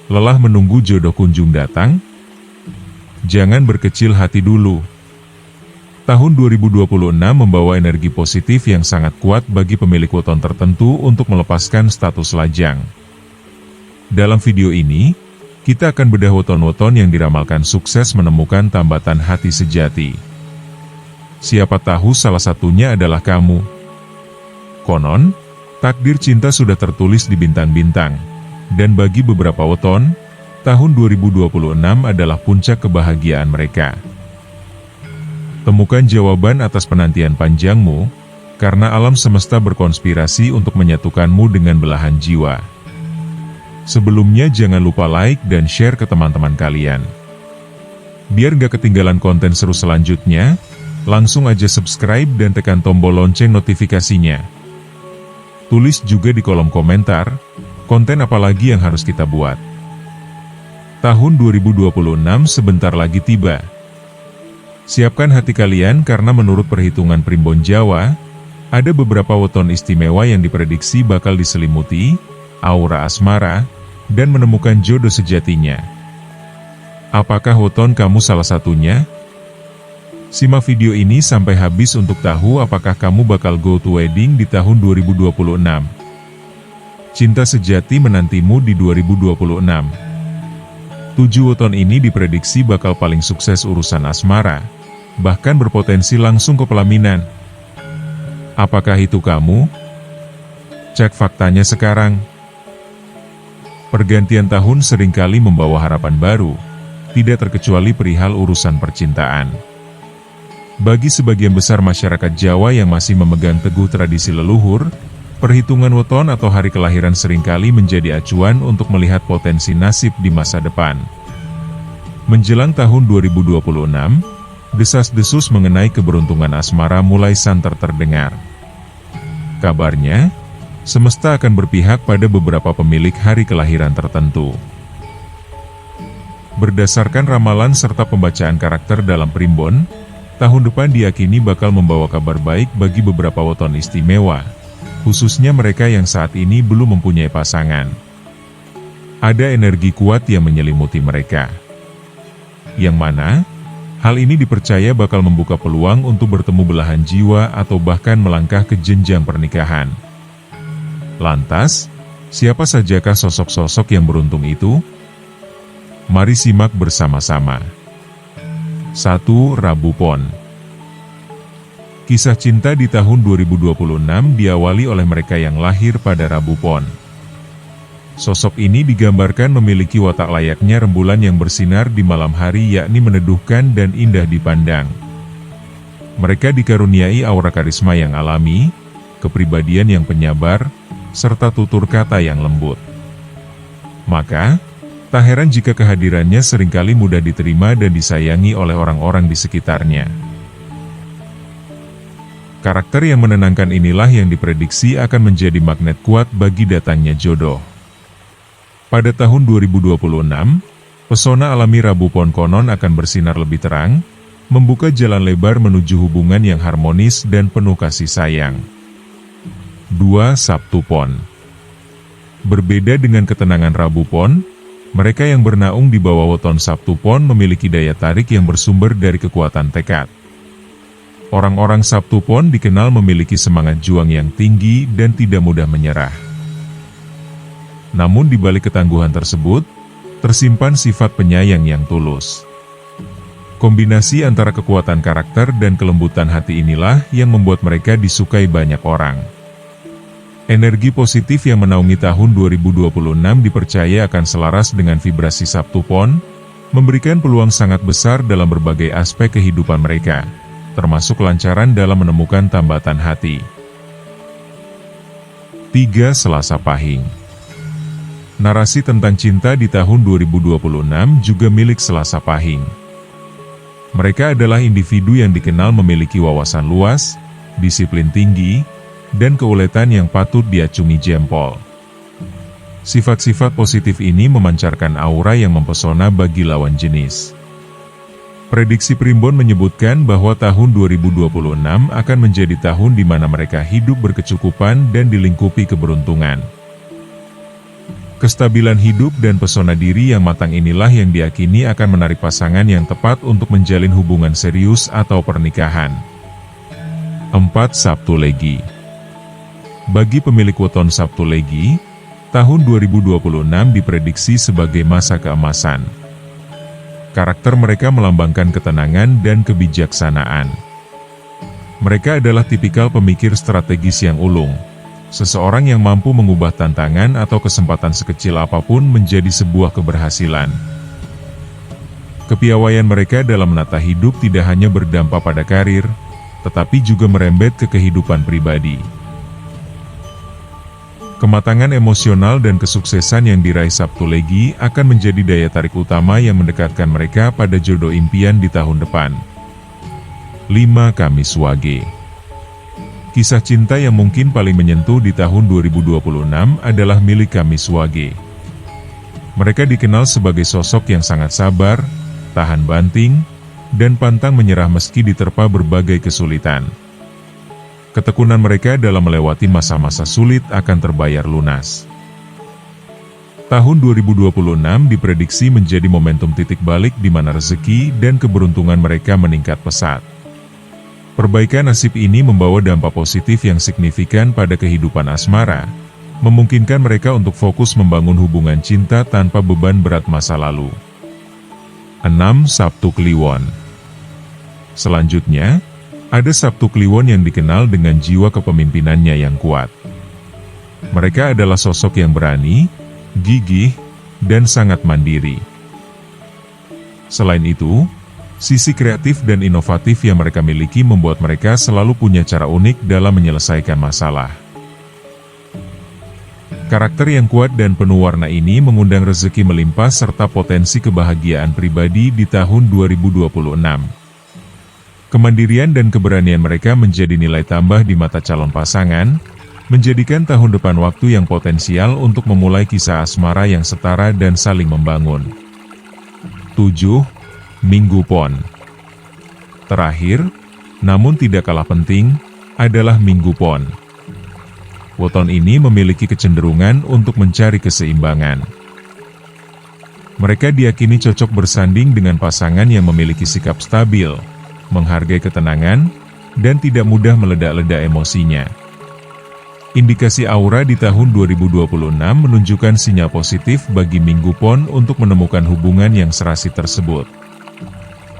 Lelah menunggu jodoh kunjung datang? Jangan berkecil hati dulu. Tahun 2026 membawa energi positif yang sangat kuat bagi pemilik weton tertentu untuk melepaskan status lajang. Dalam video ini, kita akan bedah weton-weton yang diramalkan sukses menemukan tambatan hati sejati. Siapa tahu salah satunya adalah kamu. Konon, takdir cinta sudah tertulis di bintang-bintang, dan bagi beberapa weton, tahun 2026 adalah puncak kebahagiaan mereka. Temukan jawaban atas penantian panjangmu, karena alam semesta berkonspirasi untuk menyatukanmu dengan belahan jiwa. Sebelumnya jangan lupa like dan share ke teman-teman kalian. Biar gak ketinggalan konten seru selanjutnya, langsung aja subscribe dan tekan tombol lonceng notifikasinya. Tulis juga di kolom komentar, konten apa lagi yang harus kita buat. Tahun 2026 sebentar lagi tiba. Siapkan hati kalian karena menurut perhitungan Primbon Jawa, ada beberapa weton istimewa yang diprediksi bakal diselimuti aura asmara dan menemukan jodoh sejatinya. Apakah weton kamu salah satunya? Simak video ini sampai habis untuk tahu apakah kamu bakal go to wedding di tahun 2026. Cinta sejati menantimu di 2026. 7 weton ini diprediksi bakal paling sukses urusan asmara, bahkan berpotensi langsung ke pelaminan. Apakah itu kamu? Cek faktanya sekarang. Pergantian tahun seringkali membawa harapan baru, tidak terkecuali perihal urusan percintaan. Bagi sebagian besar masyarakat Jawa yang masih memegang teguh tradisi leluhur, perhitungan weton atau hari kelahiran seringkali menjadi acuan untuk melihat potensi nasib di masa depan. Menjelang tahun 2026, desas-desus mengenai keberuntungan asmara mulai santer terdengar. Kabarnya, semesta akan berpihak pada beberapa pemilik hari kelahiran tertentu. Berdasarkan ramalan serta pembacaan karakter dalam Primbon, tahun depan diyakini bakal membawa kabar baik bagi beberapa weton istimewa, khususnya mereka yang saat ini belum mempunyai pasangan. Ada energi kuat yang menyelimuti mereka, yang mana hal ini dipercaya bakal membuka peluang untuk bertemu belahan jiwa atau bahkan melangkah ke jenjang pernikahan. Lantas, siapa sajakah sosok-sosok yang beruntung itu? Mari simak bersama-sama. 1. Rabu Pon. Kisah cinta di tahun 2026 diawali oleh mereka yang lahir pada Rabu Pon. Sosok ini digambarkan memiliki watak layaknya rembulan yang bersinar di malam hari, yakni meneduhkan dan indah dipandang. Mereka dikaruniai aura karisma yang alami, kepribadian yang penyabar, serta tutur kata yang lembut. Maka, tak heran jika kehadirannya seringkali mudah diterima dan disayangi oleh orang-orang di sekitarnya. Karakter yang menenangkan inilah yang diprediksi akan menjadi magnet kuat bagi datangnya jodoh. Pada tahun 2026, pesona alami Rabu Pon konon akan bersinar lebih terang, membuka jalan lebar menuju hubungan yang harmonis dan penuh kasih sayang. 2. Sabtu Pon. Berbeda dengan ketenangan Rabu Pon, mereka yang bernaung di bawah weton Sabtu Pon memiliki daya tarik yang bersumber dari kekuatan tekad. Orang-orang Sabtu Pon dikenal memiliki semangat juang yang tinggi dan tidak mudah menyerah. Namun di balik ketangguhan tersebut, tersimpan sifat penyayang yang tulus. Kombinasi antara kekuatan karakter dan kelembutan hati inilah yang membuat mereka disukai banyak orang. Energi positif yang menaungi tahun 2026 dipercaya akan selaras dengan vibrasi Sabtu Pon, memberikan peluang sangat besar dalam berbagai aspek kehidupan mereka, termasuk kelancaran dalam menemukan tambatan hati. 3. Selasa Pahing. Narasi tentang cinta di tahun 2026 juga milik Selasa Pahing. Mereka adalah individu yang dikenal memiliki wawasan luas, disiplin tinggi, dan keuletan yang patut diacungi jempol. Sifat-sifat positif ini memancarkan aura yang mempesona bagi lawan jenis. Prediksi Primbon menyebutkan bahwa tahun 2026 akan menjadi tahun di mana mereka hidup berkecukupan dan dilingkupi keberuntungan. Kestabilan hidup dan pesona diri yang matang inilah yang diyakini akan menarik pasangan yang tepat untuk menjalin hubungan serius atau pernikahan. 4. Sabtu Legi. Bagi pemilik weton Sabtu Legi, tahun 2026 diprediksi sebagai masa keemasan. Karakter mereka melambangkan ketenangan dan kebijaksanaan. Mereka adalah tipikal pemikir strategis yang ulung. Seseorang yang mampu mengubah tantangan atau kesempatan sekecil apapun menjadi sebuah keberhasilan. Kepiawaian mereka dalam menata hidup tidak hanya berdampak pada karir, tetapi juga merembet ke kehidupan pribadi. Kematangan emosional dan kesuksesan yang diraih Sabtu Legi akan menjadi daya tarik utama yang mendekatkan mereka pada jodoh impian di tahun depan. 5. Kamis Wage. Kisah cinta yang mungkin paling menyentuh di tahun 2026 adalah milik Kamis Wage. Mereka dikenal sebagai sosok yang sangat sabar, tahan banting, dan pantang menyerah meski diterpa berbagai kesulitan. Ketekunan mereka dalam melewati masa-masa sulit akan terbayar lunas. Tahun 2026 diprediksi menjadi momentum titik balik di mana rezeki dan keberuntungan mereka meningkat pesat. Perbaikan nasib ini membawa dampak positif yang signifikan pada kehidupan asmara, memungkinkan mereka untuk fokus membangun hubungan cinta tanpa beban berat masa lalu. 6. Sabtu Kliwon. Selanjutnya, ada Sabtu Kliwon yang dikenal dengan jiwa kepemimpinannya yang kuat. Mereka adalah sosok yang berani, gigih, dan sangat mandiri. Selain itu, sisi kreatif dan inovatif yang mereka miliki membuat mereka selalu punya cara unik dalam menyelesaikan masalah. Karakter yang kuat dan penuh warna ini mengundang rezeki melimpah serta potensi kebahagiaan pribadi di tahun 2026. Kemandirian dan keberanian mereka menjadi nilai tambah di mata calon pasangan, menjadikan tahun depan waktu yang potensial untuk memulai kisah asmara yang setara dan saling membangun. 7. Minggu Pon. Terakhir, namun tidak kalah penting, adalah Minggu Pon. Weton ini memiliki kecenderungan untuk mencari keseimbangan. Mereka diyakini cocok bersanding dengan pasangan yang memiliki sikap stabil, menghargai ketenangan, dan tidak mudah meledak-ledak emosinya. Indikasi aura di tahun 2026 menunjukkan sinyal positif bagi Minggu Pon untuk menemukan hubungan yang serasi tersebut.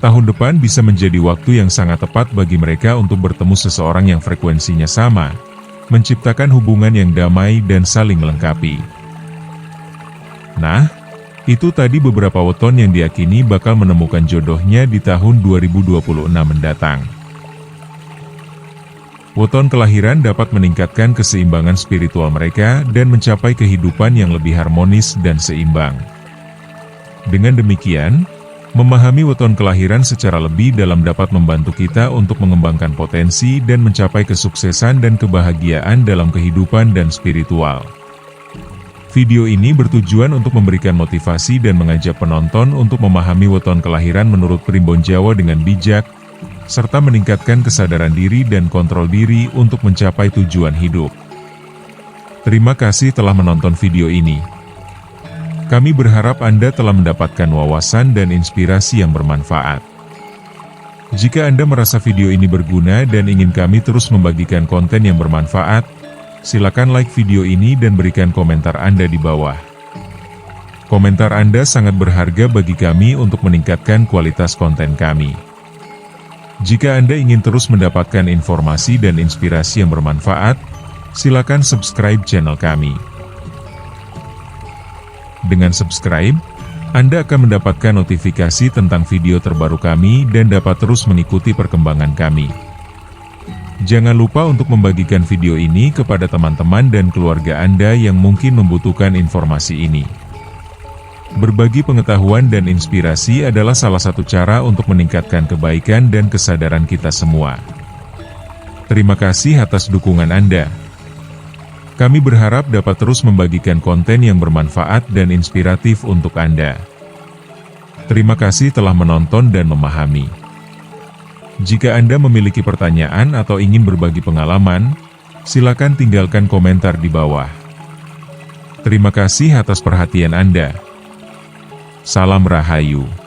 Tahun depan bisa menjadi waktu yang sangat tepat bagi mereka untuk bertemu seseorang yang frekuensinya sama, menciptakan hubungan yang damai dan saling melengkapi. Nah, itu tadi beberapa weton yang diyakini bakal menemukan jodohnya di tahun 2026 mendatang. Weton kelahiran dapat meningkatkan keseimbangan spiritual mereka dan mencapai kehidupan yang lebih harmonis dan seimbang. Dengan demikian, memahami weton kelahiran secara lebih dalam dapat membantu kita untuk mengembangkan potensi dan mencapai kesuksesan dan kebahagiaan dalam kehidupan dan spiritual. Video ini bertujuan untuk memberikan motivasi dan mengajak penonton untuk memahami weton kelahiran menurut Primbon Jawa dengan bijak, serta meningkatkan kesadaran diri dan kontrol diri untuk mencapai tujuan hidup. Terima kasih telah menonton video ini. Kami berharap Anda telah mendapatkan wawasan dan inspirasi yang bermanfaat. Jika Anda merasa video ini berguna dan ingin kami terus membagikan konten yang bermanfaat, silakan like video ini dan berikan komentar Anda di bawah. Komentar Anda sangat berharga bagi kami untuk meningkatkan kualitas konten kami. Jika Anda ingin terus mendapatkan informasi dan inspirasi yang bermanfaat, silakan subscribe channel kami. Dengan subscribe, Anda akan mendapatkan notifikasi tentang video terbaru kami dan dapat terus mengikuti perkembangan kami. Jangan lupa untuk membagikan video ini kepada teman-teman dan keluarga Anda yang mungkin membutuhkan informasi ini. Berbagi pengetahuan dan inspirasi adalah salah satu cara untuk meningkatkan kebaikan dan kesadaran kita semua. Terima kasih atas dukungan Anda. Kami berharap dapat terus membagikan konten yang bermanfaat dan inspiratif untuk Anda. Terima kasih telah menonton dan memahami. Jika Anda memiliki pertanyaan atau ingin berbagi pengalaman, silakan tinggalkan komentar di bawah. Terima kasih atas perhatian Anda. Salam Rahayu.